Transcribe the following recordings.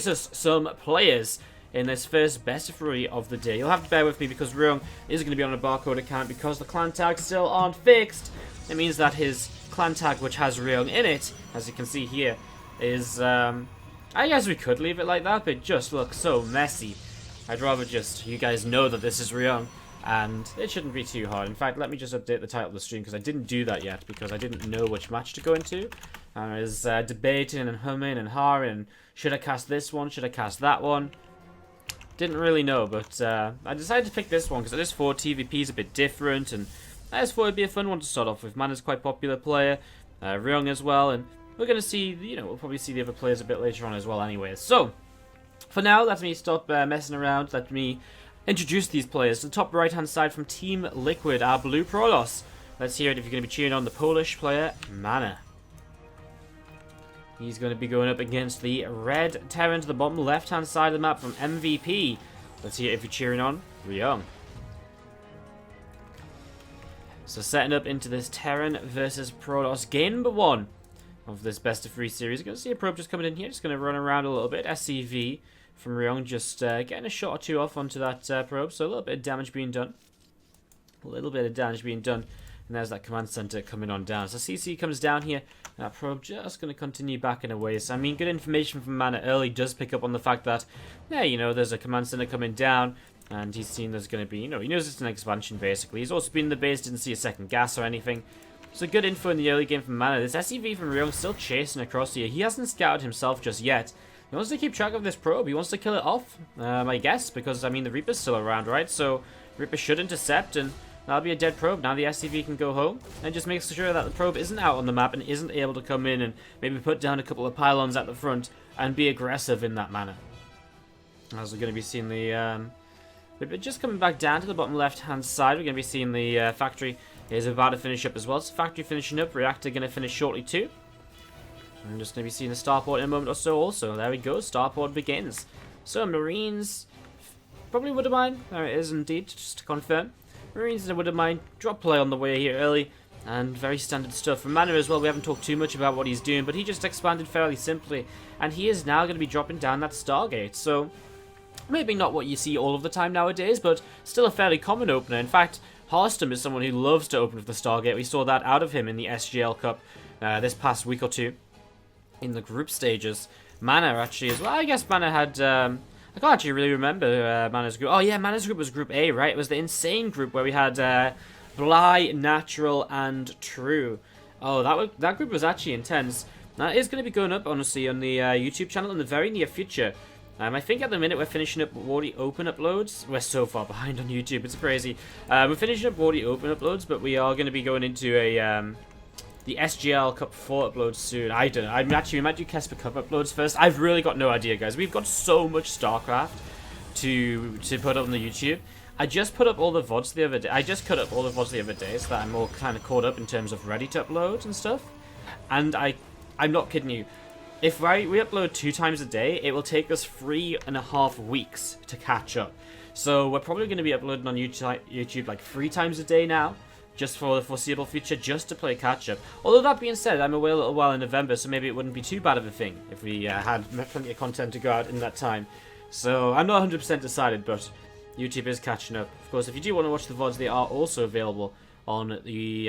us some players in this first best of 3 of the day. You'll have to bear with me because Ryung is going to be on a barcode account because the clan tags still aren't fixed. It means that his clan tag, which has Ryung in it, as you can see here, is, I guess we could leave it like that, but it just looks so messy. I'd rather just, you guys know that this is Ryung, and it shouldn't be too hard. In fact, let me just update the title of the stream because I didn't do that yet because I didn't know which match to go into. I was debating and humming and hawing and should I cast this one, should I cast that one? Didn't really know, but I decided to pick this one because I just thought TVP is a bit different, and I just thought it'd be a fun one to start off with. MaNa's quite a popular player, Ryung as well, and we're going to see, we'll probably see the other players a bit later on as well anyway. So, for now, let me stop messing around, let me introduce these players. To the top right hand side from Team Liquid, our blue Prolos. Let's hear it if you're going to be cheering on the Polish player, MaNa. He's going to be going up against the red Terran to the bottom left-hand side of the map from MVP. Let's see if you're cheering on Ryung. So setting up into this Terran versus Protoss game number 1 of this best of 3 series. You're going to see a probe just coming in here. Just going to run around a little bit. SCV from Ryung just getting a shot or two off onto that probe. So a little bit of damage being done. And there's that command center coming on down. So CC comes down here. And that probe just going to continue backing away. So, I mean, good information from MaNa early does pick up on the fact that, yeah, there's a command center coming down. And he's seen there's going to be, he knows it's an expansion, basically. He's also been in the base, didn't see a second gas or anything. So, good info in the early game from MaNa. This SCV from Ryung still chasing across here. He hasn't scouted himself just yet. He wants to keep track of this probe. He wants to kill it off, I guess. Because, I mean, the Reaper's still around, right? So, Reaper should intercept and that'll be a dead probe. Now the SCV can go home and just makes sure that the probe isn't out on the map and isn't able to come in and maybe put down a couple of pylons at the front and be aggressive in that manner. As we're going to be seeing the... just coming back down to the bottom left-hand side, we're going to be seeing the factory is about to finish up as well. So factory finishing up, reactor going to finish shortly too. I'm just going to be seeing the starport in a moment or so also. There we go, starport begins. So Marines probably wouldn't mind. There it is indeed, just to confirm. Marines wouldn't mind. Drop play on the way here early. And very standard stuff. From MaNa as well, we haven't talked too much about what he's doing, but he just expanded fairly simply. And he is now going to be dropping down that Stargate. So, maybe not what you see all of the time nowadays, but still a fairly common opener. In fact, Harstom is someone who loves to open with the Stargate. We saw that out of him in the SGL Cup this past week or two in the group stages. MaNa actually as well. I guess MaNa had... I can't actually really remember MaNa's group. Oh yeah, MaNa's group was Group A, right? It was the insane group where we had Bly, Natural, and True. Oh, that group was actually intense. That is going to be going up, honestly, on the YouTube channel in the very near future. I think at the minute we're finishing up Wardy Open uploads. We're so far behind on YouTube, it's crazy. We're finishing up Wardy Open uploads, but we are going to be going into a... the SGL Cup 4 uploads soon. I don't know. We might do Kesper Cup uploads first. I've really got no idea, guys. We've got so much StarCraft to put up on the YouTube. I just put up all the VODs the other day. I just cut up all the VODs the other day so that I'm all kind of caught up in terms of ready to upload and stuff. And I'm not kidding you. If we upload 2 times a day, it will take us 3.5 weeks to catch up. So we're probably going to be uploading on YouTube like 3 times a day now. Just for the foreseeable future, just to play catch-up. Although that being said, I'm away a little while in November, so maybe it wouldn't be too bad of a thing if we had plenty of content to go out in that time. So I'm not 100% decided, but YouTube is catching up. Of course, if you do want to watch the VODs, they are also available on the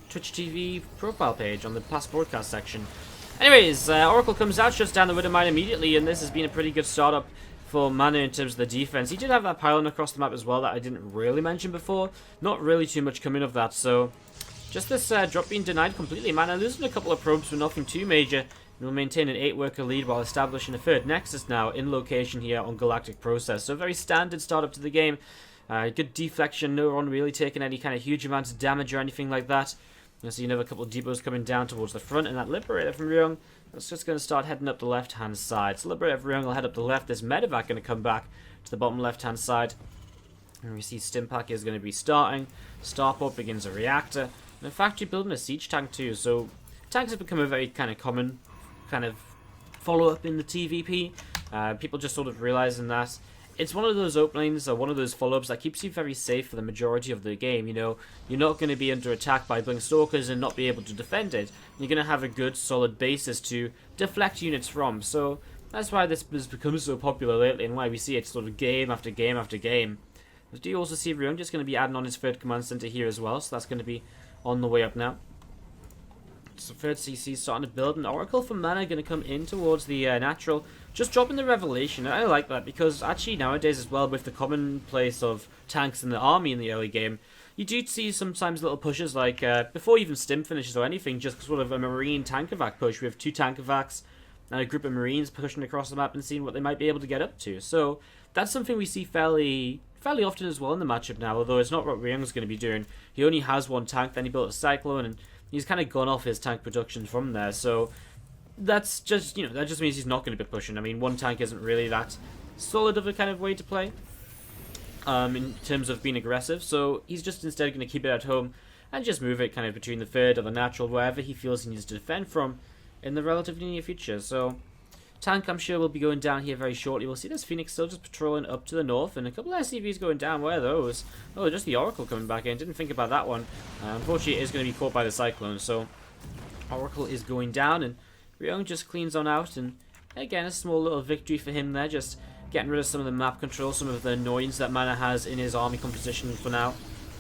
Twitch TV profile page, on the past broadcast section. Anyways, Oracle comes out, shuts down the Widow Mine immediately, and this has been a pretty good startup for MaNa in terms of the defense. He did have that pylon across the map as well that I didn't really mention before. Not really too much coming of that, so just this drop being denied completely. MaNa losing a couple of probes for nothing too major, and will maintain an 8-worker lead while establishing a 3rd Nexus now in location here on Galactic Process. So very standard startup to the game. Good deflection, no one really taking any kind of huge amounts of damage or anything like that. You'll see another couple of depots coming down towards the front, and that Liberator from Ryung, that's just going to start heading up the left-hand side. So Liberator from Ryung will head up the left. This Medevac going to come back to the bottom left-hand side. And we see Stimpack is going to be starting. Starport begins a reactor. And in fact, you're building a siege tank too. So tanks have become a very kind of common kind of follow-up in the TVP. People just sort of realizing that it's one of those openings or one of those follow-ups that keeps you very safe for the majority of the game. You know, you're not going to be under attack by Blink Stalkers and not be able to defend it. You're going to have a good, solid basis to deflect units from. So that's why this has become so popular lately and why we see it sort of game after game after game. But do you also see Ryung just going to be adding on his third command center here as well? So that's going to be on the way up now. So third CC starting to build. An Oracle from MaNa going to come in towards the natural. Just dropping the Revelation. I like that because actually nowadays as well, with the commonplace of tanks in the army in the early game, you do see sometimes little pushes like before even stim finishes or anything, just sort of a Marine tank-evac push with 2 tank-evacs and a group of Marines pushing across the map and seeing what they might be able to get up to. So that's something we see fairly often as well in the matchup now, although it's not what Ryung's going to be doing. He only has 1 tank, then he built a Cyclone, and he's kind of gone off his tank production from there. So that's just, you know, that just means he's not going to be pushing. I mean, 1 tank isn't really that solid of a kind of way to play in terms of being aggressive. So he's just instead going to keep it at home and just move it kind of between the third or the natural, wherever he feels he needs to defend from in the relatively near future. So tank, I'm sure, will be going down here very shortly. We'll see this Phoenix still just patrolling up to the north, and a couple of SCVs going down. Where are those? Oh, just the Oracle coming back in. Didn't think about that one. Unfortunately, it is going to be caught by the Cyclone. So Oracle is going down, and Ryung just cleans on out. And again, a small little victory for him there. Just getting rid of some of the map control, some of the annoyance that MaNa has in his army composition for now.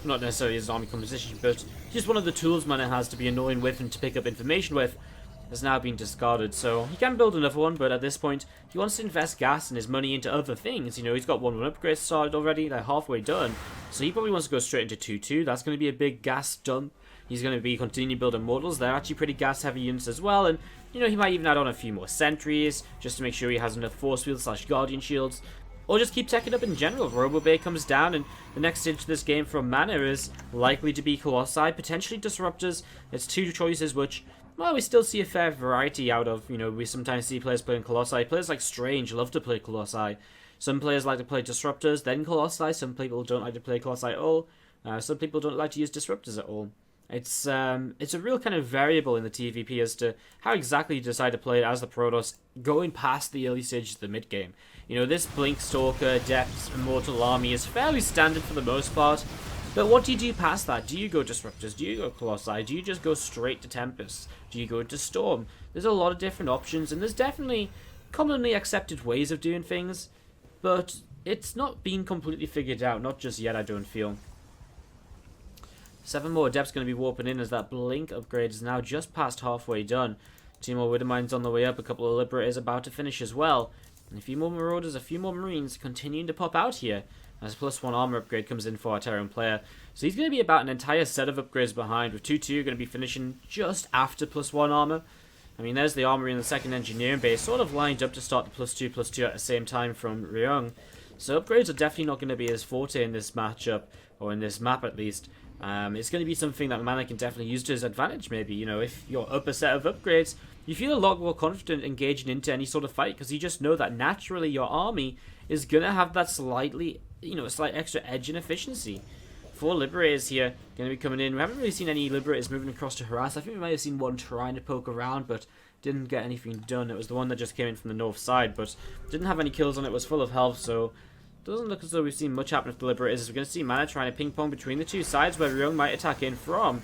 Not necessarily his army composition, but just one of the tools MaNa has to be annoying with and to pick up information with has now been discarded. So he can build another one, but at this point he wants to invest gas and his money into other things. You know, he's got 1-1 upgrades started already, they're halfway done, so he probably wants to go straight into 2-2. That's going to be a big gas dump. He's going to be continuing building mortals. They're actually pretty gas heavy units as well, and you know, he might even add on a few more sentries just to make sure he has enough force fields / guardian shields, or just keep teching up in general. Robobay comes down, and the next stage of this game from MaNa is likely to be Colossi, potentially Disruptors. It's 2 choices which, well, we still see a fair variety out of. You know, we sometimes see players playing Colossi. Players like Strange love to play Colossi. Some players like to play Disruptors, then Colossi. Some people don't like to play Colossi at all. Some people don't like to use Disruptors at all. It's a real kind of variable in the TVP as to how exactly you decide to play it as the Protoss going past the early stages of the mid-game. You know, this Blink Stalker, Depths, Immortal Army is fairly standard for the most part. But what do you do past that? Do you go Disruptors? Do you go Colossi? Do you just go straight to Tempests? Do you go into Storm? There's a lot of different options, and there's definitely commonly accepted ways of doing things, but it's not been completely figured out, not just yet, I don't feel. 7 more Adepts going to be warping in as that Blink upgrade is now just past halfway done. 2 more Widowmines on the way up, a couple of Liberators about to finish as well. And a few more Marauders, a few more Marines continuing to pop out here as +1 armor upgrade comes in for our Terran player. So he's going to be about an entire set of upgrades behind, with 2-2 going to be finishing just after +1 armor. I mean, there's the armory in the second engineering base, sort of lined up to start the +2/+2 at the same time from Ryung. So upgrades are definitely not going to be his forte in this matchup, or in this map at least. It's going to be something that MaNa can definitely use to his advantage, maybe. You know, if you're up a set of upgrades, you feel a lot more confident engaging into any sort of fight, because you just know that naturally your army is going to have that slightly, you know, a slight extra edge in efficiency. 4 Liberators here going to be coming in. We haven't really seen any Liberators moving across to harass. I think we might have seen one trying to poke around, but didn't get anything done. It was the one that just came in from the north side, but didn't have any kills on it, was full of health, so doesn't look as though we've seen much happen with the Liberators. We're going to see MaNa trying to ping-pong between the 2 sides where Ryung might attack in from.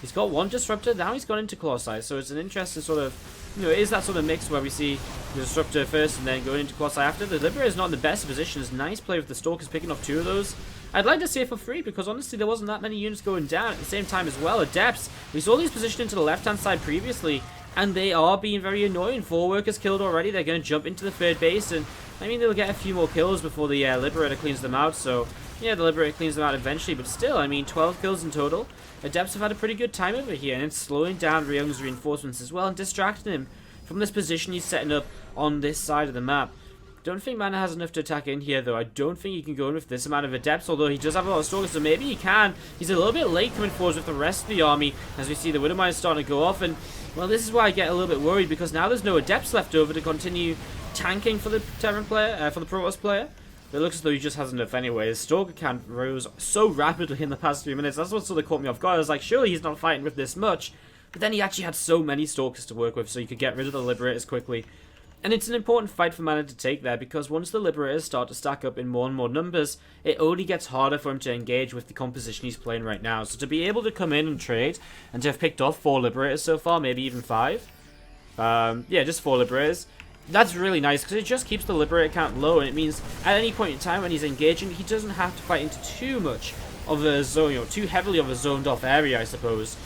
He's got 1 Disruptor, now he's gone into Colossi, so it's an interesting sort of, you know, it is that sort of mix where we see the Disruptor first and then going into Colossi after. The Liberator's not in the best position. It's nice play with the Stalkers picking off 2 of those. I'd like to see it for free, because honestly there wasn't that many units going down at the same time as well. Adepts, we saw these positioned into the left-hand side previously, and they are being very annoying. 4 workers killed already. They're going to jump into the 3rd base, and I mean, they'll get a few more kills before the Liberator cleans them out. So yeah, the Liberator cleans them out eventually, but still, I mean, 12 kills in total. Adepts have had a pretty good time over here, and it's slowing down Ryung's reinforcements as well and distracting him from this position he's setting up on this side of the map. Don't think MaNa has enough to attack in here, though. I don't think he can go in with this amount of Adepts, although he does have a lot of Stalkers, so maybe he can. He's a little bit late coming forward with the rest of the army, as we see the Widowmine starting to go off, and well, this is why I get a little bit worried, because now there's no Adepts left over to continue tanking for the Terran player, for the Protoss player. But it looks as though he just has enough anyway. His Stalker count rose so rapidly in the past few minutes. That's what sort of caught me off guard. I was like, surely he's not fighting with this much. But then he actually had so many Stalkers to work with, so you could get rid of the Liberators quickly. And it's an important fight for MaNa to take there, because once the Liberators start to stack up in more and more numbers, it only gets harder for him to engage with the composition he's playing right now. So to be able to come in and trade, and to have picked off 4 Liberators so far, maybe even 5, yeah, just 4 Liberators, that's really nice, because it just keeps the Liberator count low, and it means at any point in time when he's engaging, he doesn't have to fight into too much of a zone, you know, too heavily of a zoned off area, I suppose.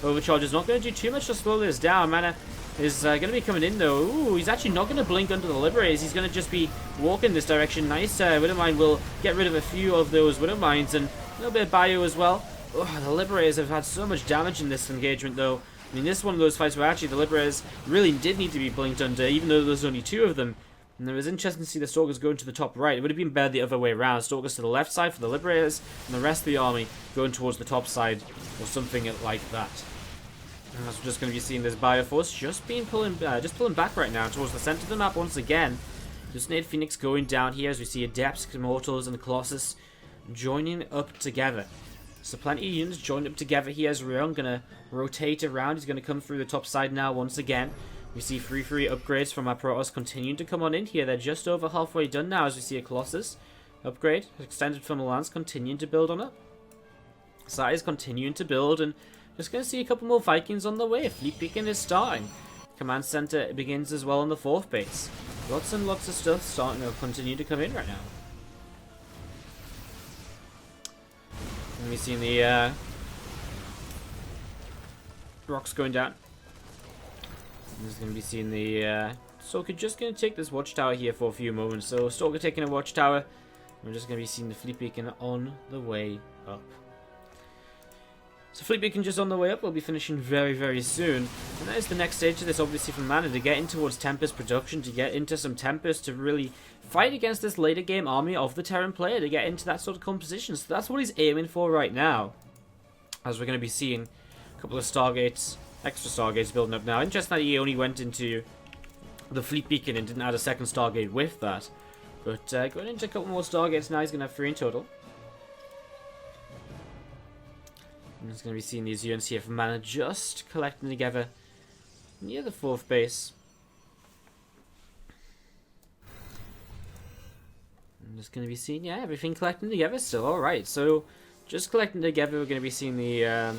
Overcharge is not going to do too much to slow this down. MaNa is going to be coming in though. Ooh, he's actually not going to blink under the Liberators. He's going to just be walking this direction. Nice. Widowmine will get rid of a few of those Widowmines, and a little bit of bio as well. Oh, the Liberators have had so much damage in this engagement though. I mean, this is one of those fights where actually the Liberators really did need to be blinked under, even though there's only 2 of them. And it was interesting to see the Stalkers going to the top right. It would have been better the other way around. Stalkers to the left side for the Liberators, and the rest of the army going towards the top side, or something like that. And that's just going to be seeing this Bioforce just pulling back right now towards the center of the map once again. Just need Phoenix going down here as we see Adepts, Immortals, and the Colossus joining up together. So plenty of units joined up together here as Ryung going to rotate around. He's going to come through the top side now once again. We see free upgrades from our Protoss continuing to come on in here. They're just over halfway done now as we see a Colossus upgrade. Extended from the Lance continuing to build on it. Sai is continuing to build, and just going to see a couple more Vikings on the way. Fleet Beacon is starting. Command Center begins as well on the 4th base. Lots and lots of stuff starting to continue to come in right now. And we see the rocks going down. There's going to be seeing the Stalker just going to take this watchtower here for a few moments. So Stalker taking a watchtower. We're just going to be seeing the Fleet Beacon on the way up. So Fleet Beacon just on the way up. We'll be finishing very, very soon. And that is the next stage of this, obviously, for MaNa, to get in towards Tempest production, to get into some Tempest, to really fight against this later game army of the Terran player, to get into that sort of composition. So that's what he's aiming for right now. As we're going to be seeing a couple of Stargates, extra Stargates building up now. Interesting that he only went into the Fleet Beacon and didn't add a second Stargate with that. But going into a couple more Stargates now, he's going to have 3 in total. I'm just going to be seeing these units here from MaNa just collecting together near the 4th base. I'm just going to be seeing, yeah, everything collecting together still. Alright, so just collecting together, we're going to be seeing the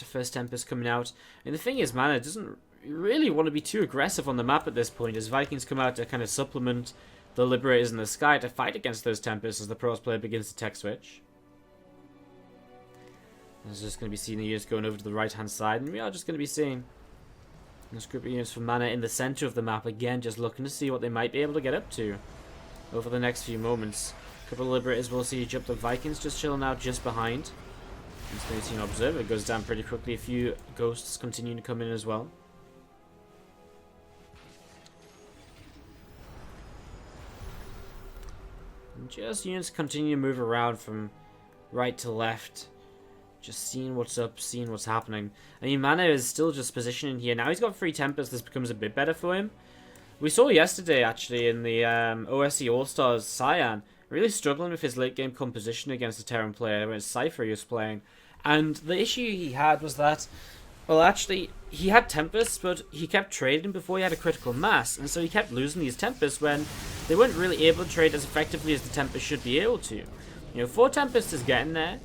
first Tempest coming out. And the thing is, MaNa doesn't really want to be too aggressive on the map at this point, as Vikings come out to kind of supplement the Liberators in the sky to fight against those Tempests as the Protoss player begins to tech switch. There's just going to be seeing the units going over to the right hand side, and we are just going to be seeing this group of units from MaNa in the center of the map again, just looking to see what they might be able to get up to over the next few moments. A couple of Liberators will see jumped up Vikings just chilling out just behind. It's going to see an Observer, it goes down pretty quickly. A few Ghosts continuing to come in as well. Just units continue to move around from right to left. Just seeing what's up, seeing what's happening. I mean, MaNa is still just positioning here. Now he's got 3 Tempests, this becomes a bit better for him. We saw yesterday, actually, in the OSE All-Stars, Cyan really struggling with his late game composition against the Terran player when Cypher he was playing. And the issue he had was that, well, actually, he had Tempests, but he kept trading before he had a critical mass, and so he kept losing these Tempests when they weren't really able to trade as effectively as the Tempest should be able to. You know, 4 Tempests is getting there,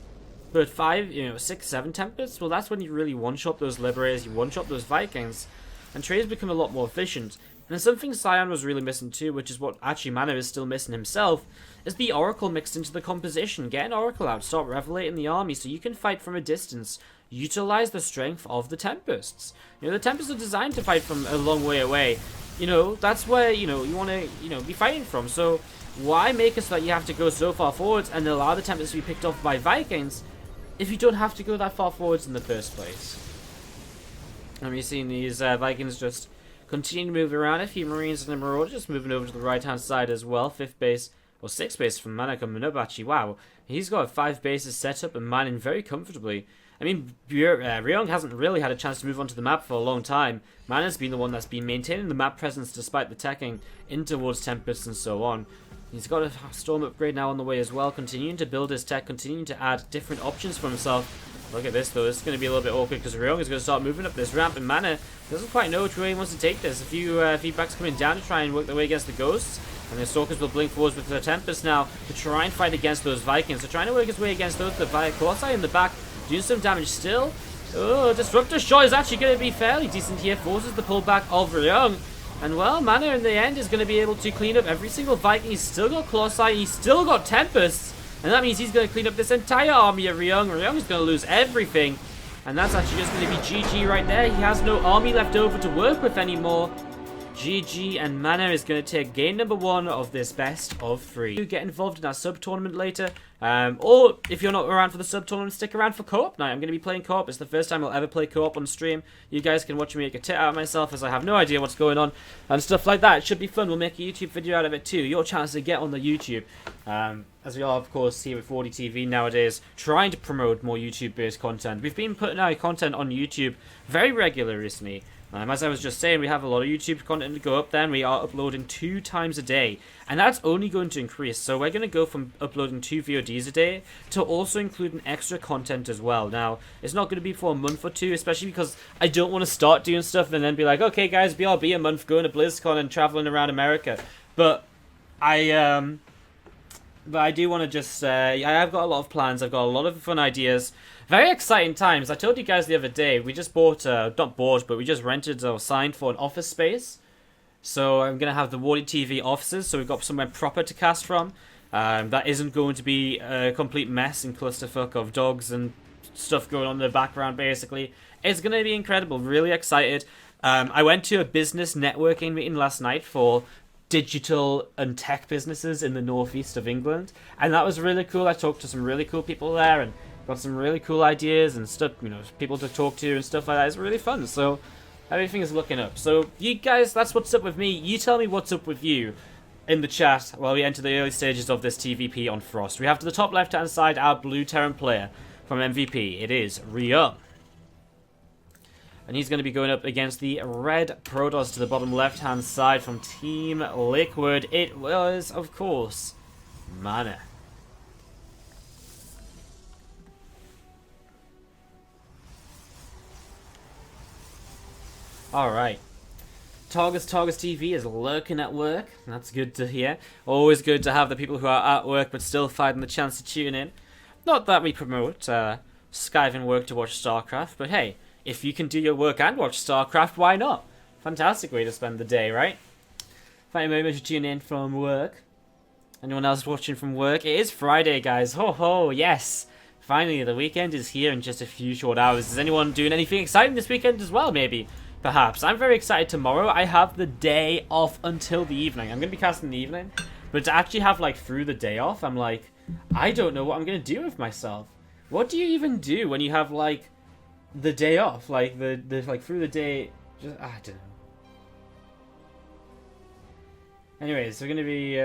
but 5, 6, 7 Tempests, well, that's when you really one-shot those Liberators, you one-shot those Vikings, and trades become a lot more efficient. And something Cyan was really missing too, which is what actually MaNa is still missing himself, is the Oracle mixed into the composition. Get an Oracle out, start revelating the army so you can fight from a distance. Utilize the strength of the Tempests. The Tempests are designed to fight from a long way away. That's where, you want to, be fighting from. So why make it so that you have to go so far forwards and allow the Tempests to be picked off by Vikings if you don't have to go that far forwards in the first place? And we're seeing these Vikings just continue to move around. A few Marines and a Marauder just moving over to the right hand side as well. 5th base, or 6th base from MaNa coming up actually. Wow, he's got 5 bases set up and mining very comfortably. I mean, Ryung hasn't really had a chance to move onto the map for a long time. MaNa's been the one that's been maintaining the map presence despite the teching in towards Tempest and so on. He's got a Storm upgrade now on the way as well, continuing to build his tech, continuing to add different options for himself. Look at this, though. This is going to be a little bit awkward because Ryung is going to start moving up this ramp, and MaNa doesn't quite know which way he wants to take this. A few feedbacks coming down to try and work their way against the Ghosts, and the Stalkers will blink forwards with the Tempest now to try and fight against those Vikings. So trying to work his way against those, the Colossi in the back, doing some damage still. Oh, Disruptor shot is actually going to be fairly decent here, forces the pullback of Ryung. And well, MaNa in the end is going to be able to clean up every single Viking. He's still got Colossi, he's still got Tempests. And that means he's going to clean up this entire army of Ryung. Ryung is going to lose everything. And that's actually just going to be GG right there. He has no army left over to work with anymore. GG, and MaNa is going to take game number 1 of this best of 3. You get involved in our sub-tournament later. Or if you're not around for the sub-tournament, stick around for co-op night. I'm going to be playing co-op. It's the first time I'll ever play co-op on stream. You guys can watch me make a tit out of myself as I have no idea what's going on and stuff like that. It should be fun. We'll make a YouTube video out of it too. Your chance to get on the YouTube. As we are, of course, here with WardiTV nowadays, trying to promote more YouTube-based content. We've been putting out content on YouTube very regularly recently. As I was just saying, we have a lot of YouTube content to go up there, and we are uploading 2 times a day. And that's only going to increase. So we're going to go from uploading 2 VODs a day to also including extra content as well. Now, it's not going to be for a month or 2, especially because I don't want to start doing stuff and then be like, okay, guys, BRB a month going to BlizzCon and traveling around America. But I do want to just say, I've got a lot of plans. I've got a lot of fun ideas. Very exciting times. I told you guys the other day, we just bought, not bought, but we just rented or signed for an office space. So I'm going to have the WardiTV offices, so we've got somewhere proper to cast from. That isn't going to be a complete mess and clusterfuck of dogs and stuff going on in the background, basically. It's going to be incredible. Really excited. I went to a business networking meeting last night for digital and tech businesses in the northeast of England, and that was really cool. I talked to some really cool people there and got some really cool ideas and stuff, you know, people to talk to and stuff like that. It's really fun, so everything is looking up. So you guys, that's what's up with me. You tell me what's up with you in the chat while we enter the early stages of this TVP on Frost. We have to the top left hand side our blue Terran player from MVP. It is Ryung. And he's going to be going up against the red Protoss to the bottom left-hand side from Team Liquid. It was, of course, MaNa. Alright. Targus TV is lurking at work. That's good to hear. Always good to have the people who are at work but still finding the chance to tune in. Not that we promote skiving work to watch StarCraft, but hey, if you can do your work and watch StarCraft, why not? Fantastic way to spend the day, right? Thank you very much for tuning in from work. Anyone else watching from work? It is Friday, guys. Ho ho, yes. Finally, the weekend is here in just a few short hours. Is anyone doing anything exciting this weekend as well, maybe? Perhaps. I'm very excited tomorrow. I have the day off until the evening. I'm going to be casting in the evening. But to actually have, like, through the day off, I'm like, I don't know what I'm going to do with myself. What do you even do when you have, like, the day off, like the like through the day, just I don't know. Anyways, we're gonna be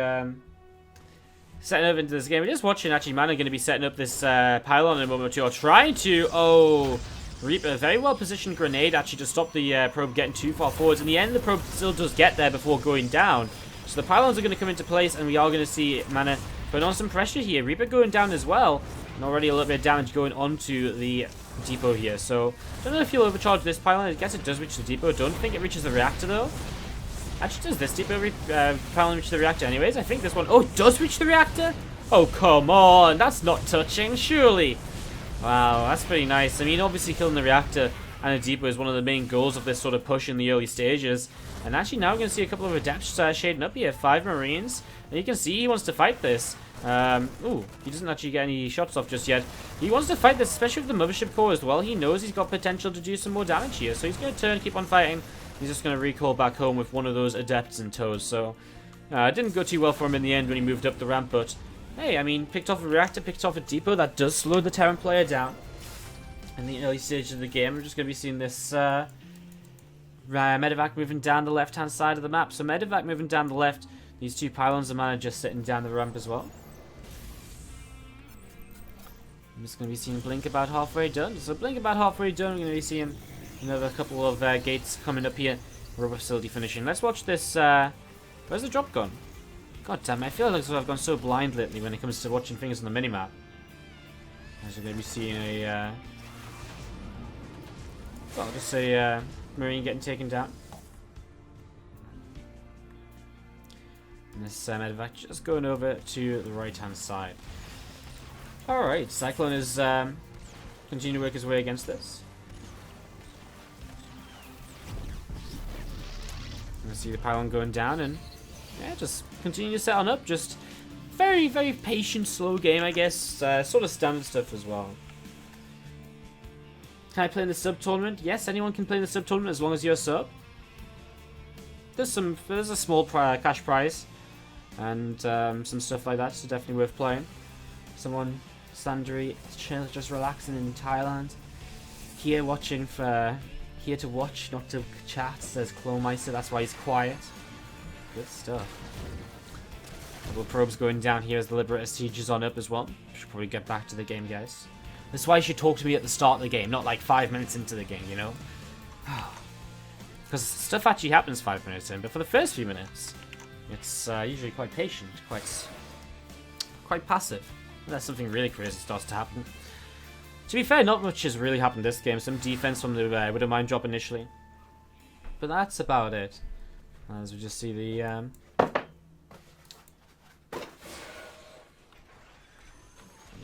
setting up into this game. We're just watching actually. MaNa going to be setting up this pylon in a moment or two, or trying to. Reap a very well positioned grenade actually to stop the probe getting too far forwards. In the end, the probe still does get there before going down. So the pylons are going to come into place, and we are going to see MaNa putting on some pressure here. Reaper going down as well, and already a little bit of damage going onto the depot here. So don't know if you'll overcharge this pylon. I guess it does reach the depot. Don't think it reaches the reactor though. Actually, does this depot pylon reach the reactor anyways? I think this one, oh, it does reach the reactor? Oh, come on, that's not touching, surely. Wow, that's pretty nice. I mean, obviously killing the reactor and the depot is one of the main goals of this sort of push in the early stages. And actually now we're going to see a couple of adepts shading up here. 5 Marines. And you can see he wants to fight this. Ooh, he doesn't actually get any shots off just yet. He wants to fight this, especially with the Mothership Core as well. He knows he's got potential to do some more damage here. So he's going to turn, keep on fighting. He's just going to recall back home with one of those adepts in tows. So it didn't go too well for him in the end when he moved up the ramp. But hey, I mean, picked off a reactor, picked off a depot. That does slow the Terran player down. In the early stages of the game, we're just going to be seeing this medevac moving down the left-hand side of the map. So medevac moving down the left. These 2 pylons of MaNa just sitting down the ramp as well. I'm just going to be seeing Blink about halfway done. So Blink about halfway done. We're going to be seeing another couple of gates coming up here. Rubber facility finishing. Let's watch this. Where's the drop gone? God damn it. I feel like I've gone so blind lately when it comes to watching things on the minimap. As we're going to be seeing a Well, I'll just say Marine getting taken down. And this medevac just going over to the right-hand side. Alright, Cyclone is continuing to work his way against this. You see the pylon going down, and yeah, just continue to set on up. Just very, very patient, slow game, I guess. Sort of standard stuff as well. Can I play in the sub tournament? Yes, anyone can play in the sub tournament as long as you're a sub. There's a small cash prize and some stuff like that, so definitely worth playing. Someone, Sandri, just relaxing in Thailand. Here to watch, not to chat, says Clomeister, that's why he's quiet. Good stuff. Couple of probes going down here as the Liberator siege is on up as well. Should probably get back to the game, guys. That's why you should talk to me at the start of the game, not like 5 minutes into the game, you know? Because stuff actually happens 5 minutes in, but for the first few minutes, it's usually quite patient, quite passive. Unless something really crazy starts to happen. To be fair, not much has really happened this game. Some defense from the Widowmine drop initially. But that's about it. As we just see the...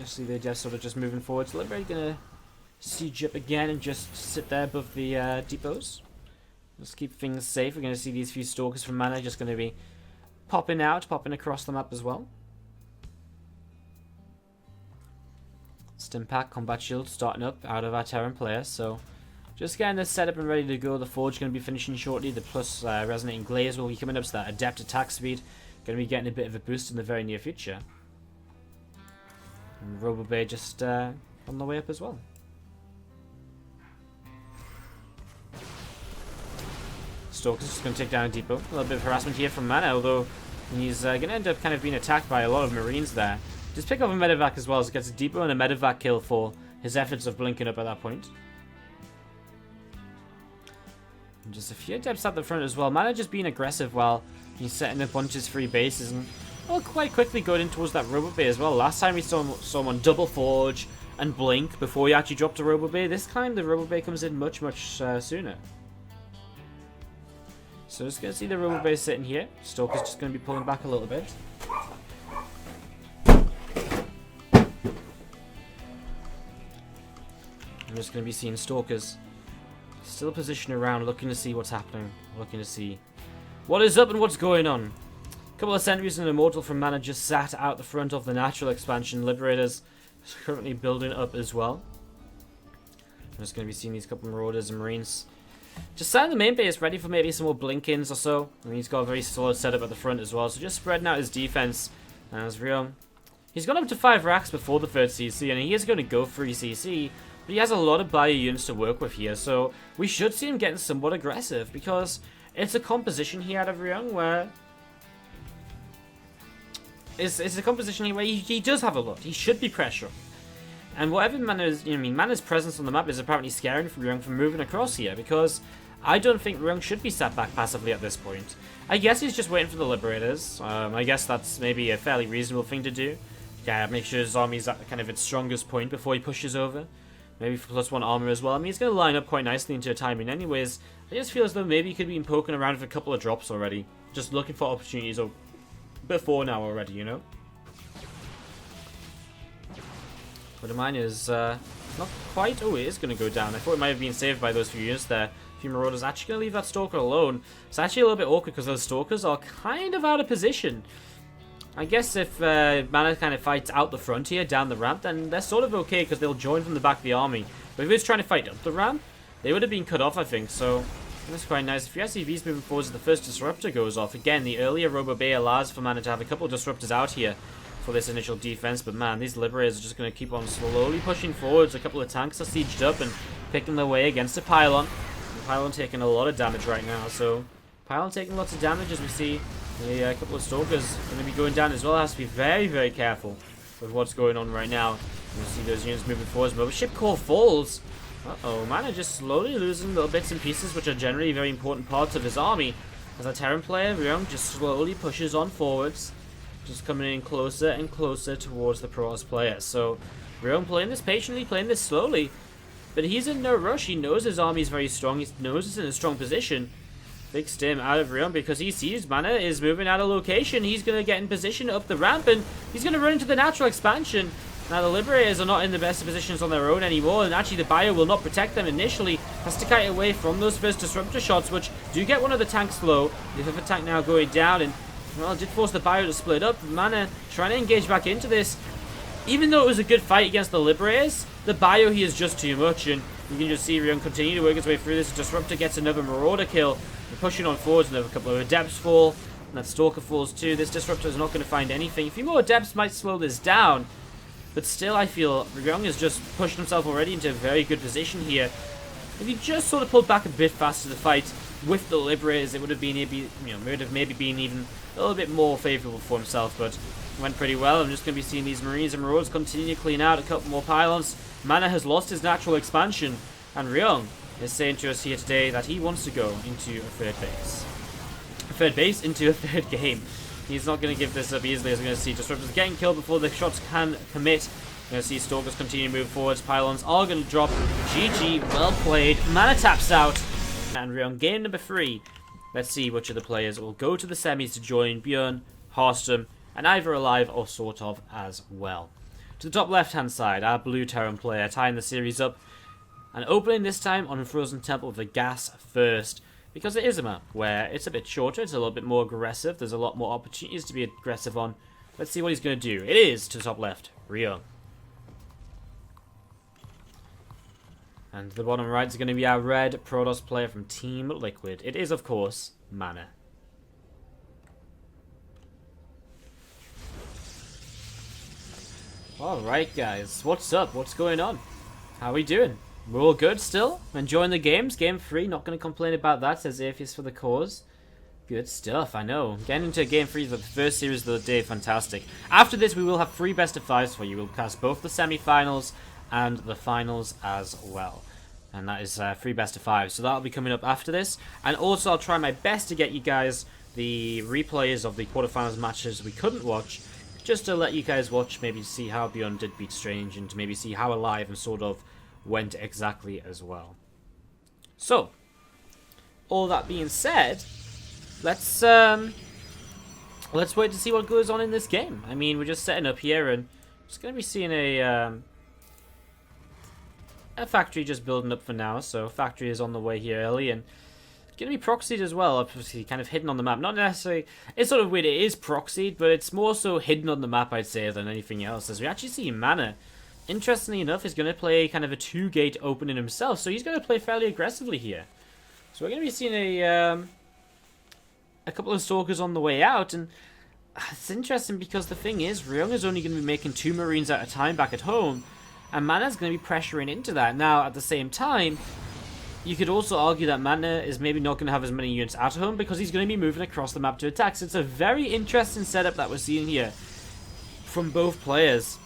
Just see the devs sort of just moving forward. So Liberator gonna siege up again and just sit there above the depots. Just keep things safe. We're gonna see these few stalkers from MaNa just gonna be popping across the map as well. Stimpack, Combat Shield starting up out of our Terran player, so just getting this set up and ready to go. The Forge going to be finishing shortly. The plus Resonating Glaze will be coming up, so that Adept attack speed going to be getting a bit of a boost in the very near future. And RoboBay just on the way up as well. Stalker's just going to take down a depot. A little bit of harassment here from MaNa, although he's going to end up kind of being attacked by a lot of Marines there. Just pick up a medevac as well, as it gets a depot and a medevac kill for his efforts of blinking up at that point. And just a few adepts at the front as well. MaNa just being aggressive while he's setting up on his free bases and quite quickly going in towards that RoboBay as well. Last time we saw him on double Forge and blink before he actually dropped a RoboBay. This time the RoboBay comes in much sooner. So just going to see the RoboBay sitting here. Stalker's just going to be pulling back a little bit. I'm just going to be seeing Stalkers still positioned around, looking to see what's happening, looking to see what is up and what's going on. A couple of Sentries and Immortal from MaNa just sat out the front of the natural expansion. Liberators currently building up as well. I'm just going to be seeing these couple of Marauders and Marines just sat in the main base, ready for maybe some more blink-ins or so. I mean, he's got a very solid setup at the front as well, so just spreading out his defense. And as Ryung, he's gone up to 5 racks before the third CC, and he is going to go 3 CC. But he has a lot of bio units to work with here, so we should see him getting somewhat aggressive, because it's a composition here out of Ryung where it's a composition here where he does have a lot. He should be pressuring. And whatever MaNa's presence on the map is apparently scaring Ryung from moving across here, because I don't think Ryung should be sat back passively at this point. I guess he's just waiting for the Liberators. I guess that's maybe a fairly reasonable thing to do. Yeah, make sure his army's at kind of its strongest point before he pushes over. Maybe for +1 armor as well. I mean, he's going to line up quite nicely into a timing anyways. I just feel as though maybe he could be poking around with a couple of drops already. Just looking for opportunities before now already, you know? But mine is not quite... Oh, it is going to go down. I thought it might have been saved by those few units there. A few Marauders actually going to leave that Stalker alone. It's actually a little bit awkward because those Stalkers are kind of out of position. I guess if MaNa kind of fights out the front here, down the ramp, then they're sort of okay because they'll join from the back of the army. But if he was trying to fight up the ramp, they would have been cut off, I think. So that's quite nice. If your SCV's moving forward as the first Disruptor goes off, again, the earlier RoboBay allows for MaNa to have a couple of Disruptors out here for this initial defense. But man, these Liberators are just going to keep on slowly pushing forwards. A couple of tanks are sieged up and picking their way against a Pylon. The Pylon taking a lot of damage right now. So Pylon taking lots of damage as we see. A couple of Stalkers going to be going down as well. Has to be very, very careful with what's going on right now. You see those units moving forwards. But ship core falls. Uh-oh, MaNa just slowly losing little bits and pieces, which are generally very important parts of his army. As a Terran player, Ryung just slowly pushes on forwards. Just coming in closer and closer towards the Protoss player. So, Ryung playing this patiently, playing this slowly. but he's in no rush. He knows his army is very strong. He knows it's in a strong position. Big stim out of Ryung because he sees MaNa is moving out of location. He's going to get in position up the ramp, and he's going to run into the natural expansion. Now, the Liberators are not in the best positions on their own anymore, and actually the Bio will not protect them initially. Has to kite away from those first Disruptor shots, which do get one of the tanks low. The other tank now going down, and, well, it did force the Bio to split up. MaNa trying to engage back into this. Even though it was a good fight against the Liberators, the Bio here is just too much, and you can just see Ryung continue to work his way through this. Disruptor gets another Marauder kill. They're pushing on forwards, another couple of Adepts fall, and that Stalker falls too. This Disruptor is not going to find anything. A few more Adepts might slow this down, but still I feel Ryung has just pushed himself already into a very good position here. If he just sort of pulled back a bit faster to fight with the Liberators, it would have been maybe been even a little bit more favourable for himself, but it went pretty well. I'm just going to be seeing these Marines and Marauders continue to clean out a couple more pylons. MaNa has lost his natural expansion, and Ryung is saying to us here today that he wants to go into a third base. A third base into a third game. He's not going to give this up easily, as we're going to see Disruptors getting killed before the shots can commit. We're going to see Stalkers continue to move forwards. Pylons are going to drop. GG, well played. MaNa taps out. And we're on game number 3. Let's see which of the players will go to the semis to join Bjorn, Harstum, and either alive or sort of as well. To the top left-hand side, our blue Terran player tying the series up. And opening this time on Frozen Temple with the gas first. Because it is a map where it's a bit shorter, it's a little bit more aggressive, there's a lot more opportunities to be aggressive on. Let's see what he's going to do. It is, to the top left, Ryung. And the bottom right is going to be our red Protoss player from Team Liquid. It is, of course, MaNa. Alright guys, what's up? What's going on? How are we doing? We're all good still? Enjoying the games? Game 3, not going to complain about that, says Atheist for the cause. Good stuff, I know. Getting into Game 3 for the first series of the day, fantastic. After this, we will have 3 best of 5s for you. We'll cast both the semi-finals and the finals as well. And that is 3 best of 5s. So that'll be coming up after this. And also, I'll try my best to get you guys the replays of the quarterfinals matches we couldn't watch, just to let you guys watch, maybe see how Beyond did beat Strange, and to maybe see how Alive and sort of went exactly as well. So, all that being said, let's wait to see what goes on in this game. I mean, we're just setting up here, and just going to be seeing a factory just building up for now. So, factory is on the way here early, and it's going to be proxied as well, obviously kind of hidden on the map. Not necessarily, it's sort of weird, it is proxied, but it's more so hidden on the map, I'd say, than anything else. As we actually see MaNa, interestingly enough, is going to play kind of a 2-gate opening himself, so he's going to play fairly aggressively here. So we're going to be seeing a couple of Stalkers on the way out, and it's interesting because the thing is, Ryung is only going to be making 2 Marines at a time back at home, and MaNa's going to be pressuring into that. Now, at the same time, you could also argue that MaNa is maybe not going to have as many units at home because he's going to be moving across the map to attack. So it's a very interesting setup that we're seeing here from both players.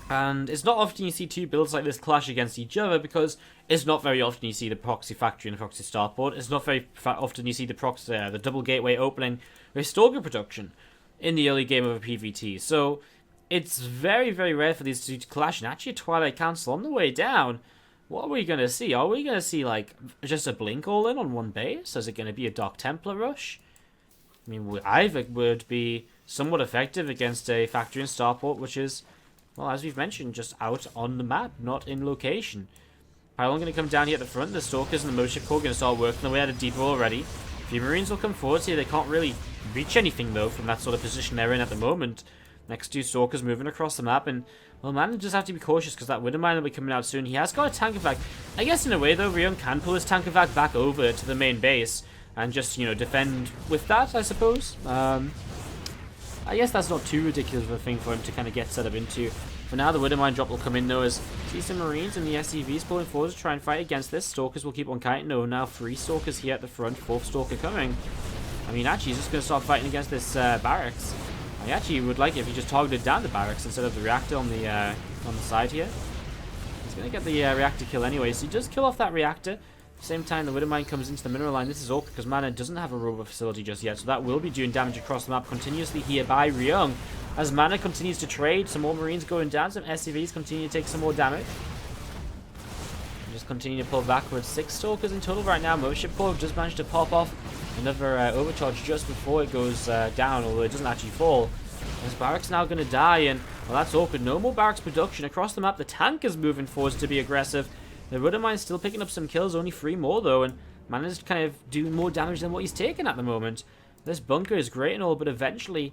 And it's not often you see 2 builds like this clash against each other, because it's not very often you see the proxy factory and the proxy starport. It's not very often you see the double gateway opening with Stalker production in the early game of a PvT. So it's very, very rare for these 2 to clash. And actually, a Twilight Council on the way down. What are we going to see? Are we going to see like just a blink all in on one base? Is it going to be a Dark Templar rush? I mean, either would be somewhat effective against a factory and starport, which is, well, as we've mentioned, just out on the map, not in location. Pylon going to come down here at the front. The Stalkers and the Motion Core going to start working their way out of depot already. A few Marines will come forward here. They can't really reach anything, though, from that sort of position they're in at the moment. Next 2 Stalkers moving across the map, and, well, MaNa just have to be cautious because that Widowmine will be coming out soon. He has got a tank evac. I guess in a way, though, Ryung can pull his tank evac back over to the main base and just, you know, defend with that, I suppose. I guess that's not too ridiculous of a thing for him to kind of get set up into. For now, the Widowmine drop will come in, though, as see some Marines and the SCVs pulling forward to try and fight against this. Stalkers will keep on kiting. No, now 3 Stalkers here at the front, 4th Stalker coming. I mean, actually, he's just going to start fighting against this barracks. I actually would like it if he just targeted down the barracks instead of the reactor on the side here. He's going to get the reactor kill anyway, so he does kill off that reactor. Same time, the Widowmine comes into the mineral line. This is awkward because MaNa doesn't have a robot facility just yet, so that will be doing damage across the map continuously here by Ryung. As MaNa continues to trade, some more Marines going down, some SCVs continue to take some more damage. Let's continue to pull backwards. 6 Stalkers in total right now. Mothership Core just managed to pop off another overcharge just before it goes down, although it doesn't actually fall. This barracks now going to die, and well, that's awkward. No more barracks production across the map. The tank is moving forwards to be aggressive. The Rudder Mine's still picking up some kills, only 3 more though, and MaNa's kind of doing more damage than what he's taking at the moment. This bunker is great and all, but eventually,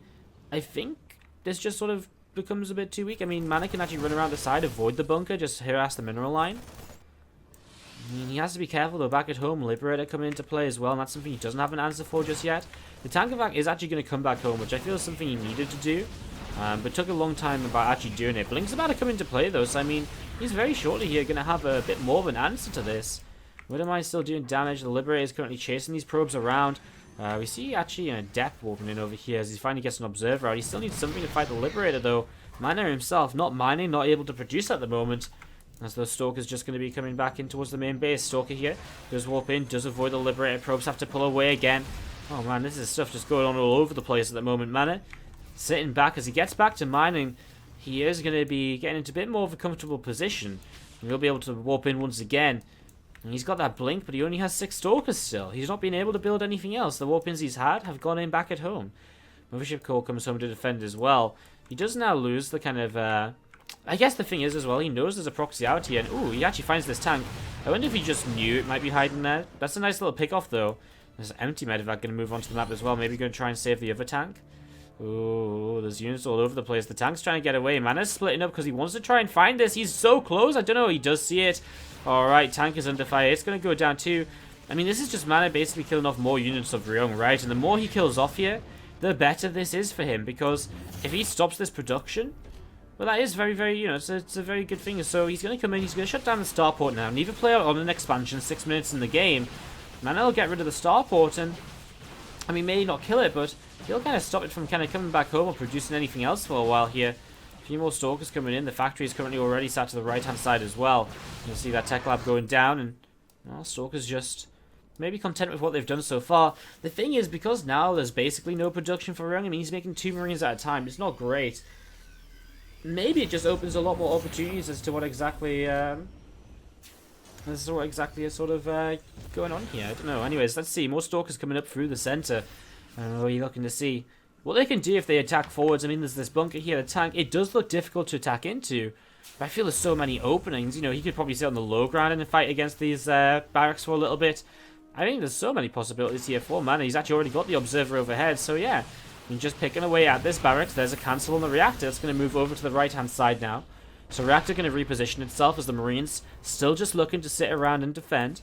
I think this just sort of becomes a bit too weak. I mean, MaNa can actually run around the side, avoid the bunker, just harass the mineral line. I mean, he has to be careful though. Back at home, Liberator coming into play as well, and that's something he doesn't have an answer for just yet. The tank evac is actually going to come back home, which I feel is something he needed to do, but took a long time about actually doing it. Blink's about to come into play though, so I mean, he's very shortly here going to have a bit more of an answer to this. What am I still doing damage? The Liberator is currently chasing these probes around. We see actually an Adept walking in over here as he finally gets an Observer out. He still needs something to fight the Liberator though. MaNa himself not mining, not able to produce at the moment. As those Stalkers just going to be coming back in towards the main base. Stalker here does warp in, does avoid the Liberator. Probes have to pull away again. Oh man, this is stuff just going on all over the place at the moment. MaNa sitting back as he gets back to mining. He is going to be getting into a bit more of a comfortable position. And he'll be able to warp in once again. And he's got that blink, but he only has 6 Stalkers still. He's not been able to build anything else. The warp-ins he's had have gone in back at home. Mothership Core comes home to defend as well. He does now lose the kind of... I guess the thing is as well, he knows there's a proxy out here. And ooh, he actually finds this tank. I wonder if he just knew it might be hiding there. That's a nice little pick off though. There's an empty medevac going to move onto the map as well. Maybe going to try and save the other tank. Ooh, there's units all over the place. The tank's trying to get away. MaNa's splitting up because he wants to try and find this. He's so close. I don't know. He does see it. Alright, tank is under fire. It's going to go down too. I mean, this is just MaNa basically killing off more units of Ryung, right? And the more he kills off here, the better this is for him. Because if he stops this production, well, that is very, very, you know, it's a very good thing. So he's going to come in. He's going to shut down the starport now. Neither player on an expansion, 6 minutes in the game. MaNa will get rid of the starport and, I mean, maybe not kill it, but he'll kind of stop it from kind of coming back home or producing anything else for a while here. A few more Stalkers coming in. The factory is currently already sat to the right-hand side as well. You'll see that tech lab going down, and well, Stalkers just maybe content with what they've done so far. The thing is, because now there's basically no production for Ryung, I mean, he's making 2 Marines at a time. It's not great. Maybe it just opens a lot more opportunities as to what exactly is sort of going on here. I don't know. Anyways, let's see. More Stalkers coming up through the center. What are you looking to see? What they can do if they attack forwards. I mean, there's this bunker here, the tank. It does look difficult to attack into, but I feel there's so many openings. You know, he could probably sit on the low ground and fight against these barracks for a little bit. I think there's so many possibilities here for MaNa. He's actually already got the Observer overhead, so yeah. I mean, just picking away at this barracks. There's a cancel on the reactor. It's going to move over to the right-hand side now. So reactor going to reposition itself as the Marines still just looking to sit around and defend.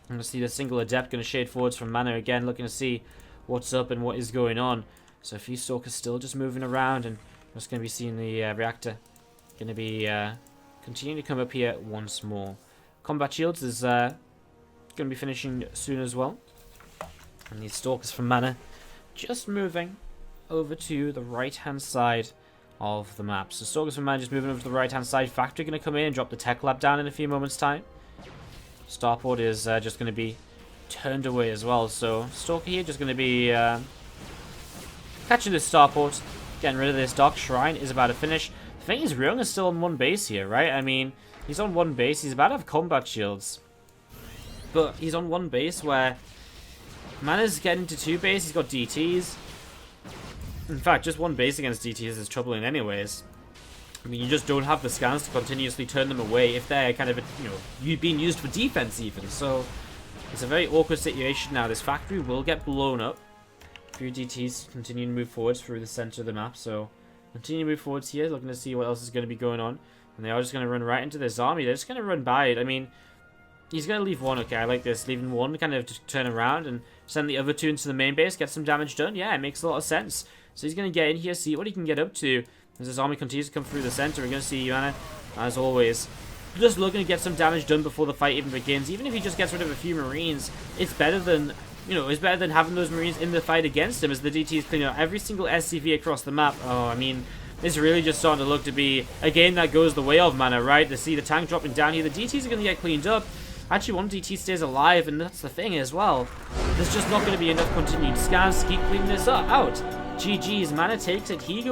I'm going to see the single Adept going to shade forwards from MaNa again, looking to see what's up and what is going on. So a few Stalkers still just moving around, and we're just going to be seeing the reactor going to be continuing to come up here once more. Combat shields is going to be finishing soon as well. And these Stalkers from MaNa just moving over to the right-hand side of the map. So Stalkers from MaNa just moving over to the right-hand side. Factory going to come in and drop the tech lab down in a few moments' time. Starport is just going to be turned away as well. So Stalker here just going to be catching this starport, getting rid of this. Dark Shrine is about to finish. The thing is, Ryung is still on 1 base here, right? I mean, he's on 1 base. He's about to have combat shields, but he's on 1 base where MaNa's getting to 2 base. He's got DTs. In fact, just 1 base against DTs is troubling anyways. I mean, you just don't have the scans to continuously turn them away if they're kind of, you know, being used for defense even. So it's a very awkward situation now. This factory will get blown up. A few DTs continue to move forwards through the center of the map. So continue to move forwards here, looking to see what else is going to be going on. And they are just going to run right into this army. They're just going to run by it. I mean, he's going to leave 1. Okay, I like this. Leaving 1, kind of just turn around and send the other 2 into the main base, get some damage done. Yeah, it makes a lot of sense. So he's going to get in here, see what he can get up to. As this army continues to come through the center, we're going to see MaNa, as always, just looking to get some damage done before the fight even begins. Even if he just gets rid of a few Marines, it's better than, you know, it's better than having those Marines in the fight against him as the DTs clean out every single SCV across the map. Oh, I mean, this really just starting to look to be a game that goes the way of MaNa, right? To see the tank dropping down here, the DTs are going to get cleaned up. Actually, 1 DT stays alive, and that's the thing as well. There's just not going to be enough continued scans to keep cleaning this out. GG's, MaNa takes it. He goes